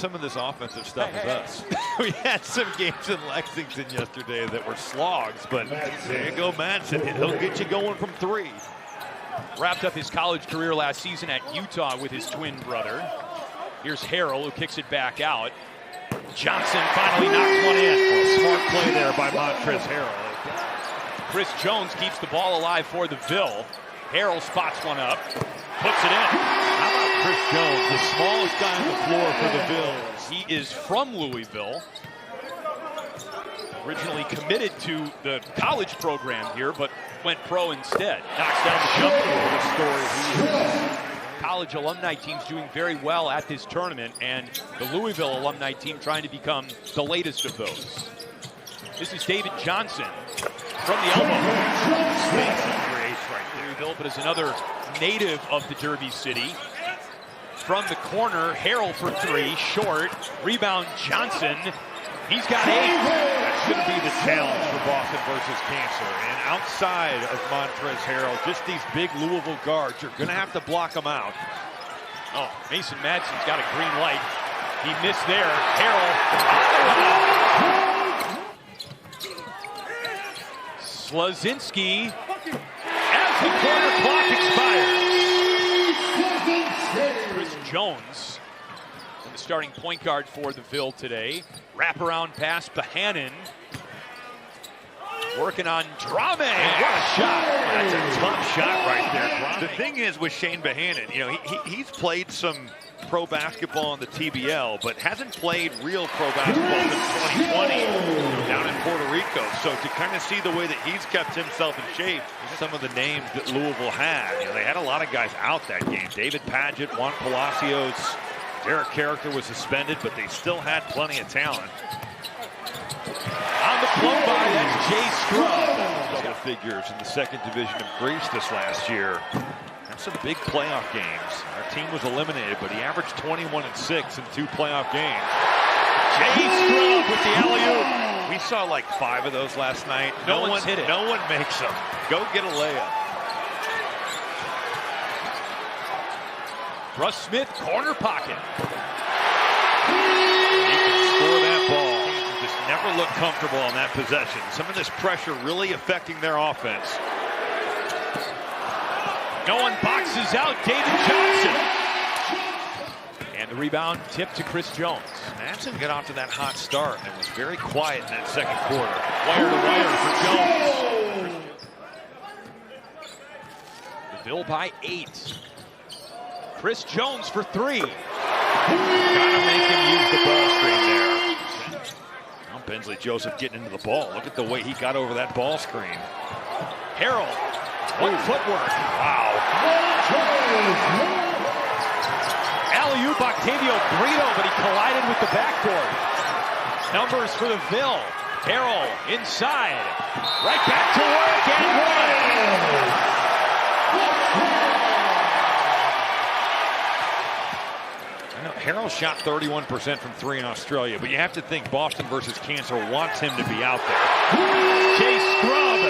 some of this offensive stuff as us. We had some games in Lexington yesterday that were slogs, but there you go, Madsen. He'll get you going from 3. Wrapped up his college career last season at Utah with his twin brother. Here's Harrell, who kicks it back out. Johnson finally knocks one in. Well, smart play there by Montrezl Harrell. Chris Jones keeps the ball alive for the Ville. Harrell spots one up, puts it in. How about Chris Jones, the smallest guy on the floor for the Bills? He is from Louisville. Originally committed to the college program here, but went pro instead. Knocks down the jumper. What a story he is. College alumni team's doing very well at this tournament, and the Louisville alumni team trying to become the latest of those. This is David Johnson from the elbow. Louisville, but is another native of the Derby City. From the corner, Harrell for 3, short. Rebound, Johnson. He's got 8. That's going to be the challenge for Boston versus Cancer. And outside of Montrezl Harrell, just these big Louisville guards, you're going to have to block them out. Oh, Mason Madsen's got a green light. He missed there. Harrell. Slazinski as the quarter clock expires. Chris Jones, the starting point guard for the Ville today. Wraparound pass, Bohannon. Working on Drame. What a shot. That's a tough shot right there. The thing is with Shane Bohannon, you know, he's played some pro basketball in the TBL, but hasn't played real pro basketball since 2020 down in Puerto Rico. So to kind of see the way that he's kept himself in shape, some of the names that Louisville had. You know, they had a lot of guys out that game. David Padgett, Juan Palacios, Derek Character was suspended, but they still had plenty of talent. On the flow by, that's Jay Scrub. Double figures in the 2nd division of Greece this last year. That's some big playoff games. Our team was eliminated, but he averaged 21 and 6 in 2 playoff games. Jay Scrub with the alley-oop. We saw like 5 of those last night. No one's hit it. No one makes them. Go get a layup. Russ Smith, corner pocket. He can score that ball. Just never look comfortable on that possession. Some of this pressure really affecting their offense. No one boxes out David Johnson. And the rebound tipped to Chris Jones. Madsen got off to that hot start and was very quiet in that 2nd quarter. Wire to wire for Jones. The Ville by 8. Chris Jones for 3. Gotta make him use the ball screen there. Now Bensley Joseph getting into the ball. Look at the way he got over that ball screen. Harrell, one footwork. Wow. Alley-oop, Octavio Brito, but he collided with the backboard. Numbers for the Ville. Harrell inside. Right back to work and one. Harrell shot 31% from 3 in Australia, but you have to think Boston versus Cancer wants him to be out there. Jay Scrub.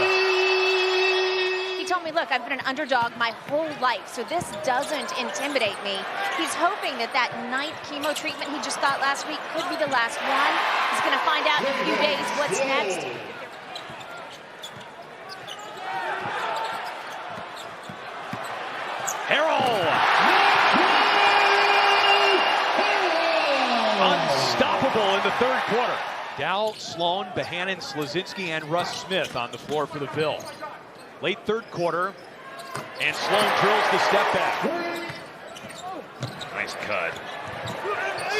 He told me, look, I've been an underdog my whole life, so this doesn't intimidate me. He's hoping that 9th chemo treatment he just got last week could be the last one. He's going to find out in a few days what's next. Harrell. Unstoppable in the 3rd quarter. Dow, Sloan, Bohannon, Slazinski, and Russ Smith on the floor for the Ville. Late 3rd quarter, and Sloan drills the step back. Nice cut.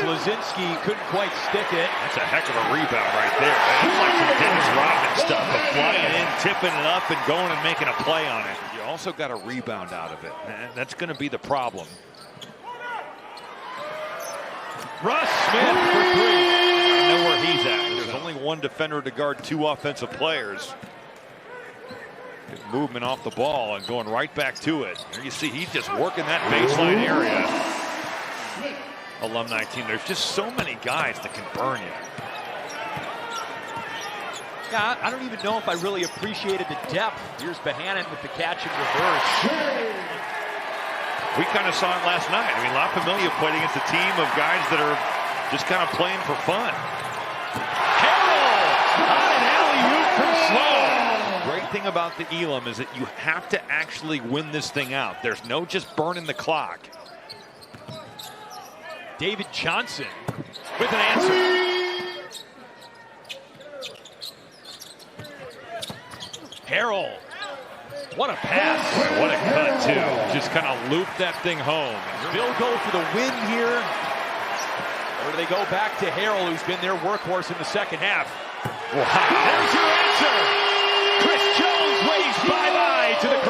Slazinski couldn't quite stick it. That's a heck of a rebound right there. That's like some Dennis Rodman stuff, but flying in, tipping it up, and going and making a play on it. You also got a rebound out of it. That's going to be the problem. Russ Smith for 3. I know where he's at. There's only one defender to guard 2 offensive players. Good movement off the ball and going right back to it. There you see he's just working that baseline area. Alumni team, there's just so many guys that can burn you. Yeah, I don't even know if I really appreciated the depth. Here's Bohannon with the catch in reverse. We kind of saw it last night. I mean, La Familia played against a team of guys that are just kind of playing for fun. Harrell on an alley-oop from Sloan. Great thing about the Elam is that you have to actually win this thing out. There's no just burning the clock. David Johnson with an answer. Harrell. What a pass. Boy, what a cut, too. Just kind of looped that thing home. Ville go for the win here. Or do they go back to Harrell, who's been their workhorse in the second half? Wow. There's your answer. Chris Jones waves bye-bye to the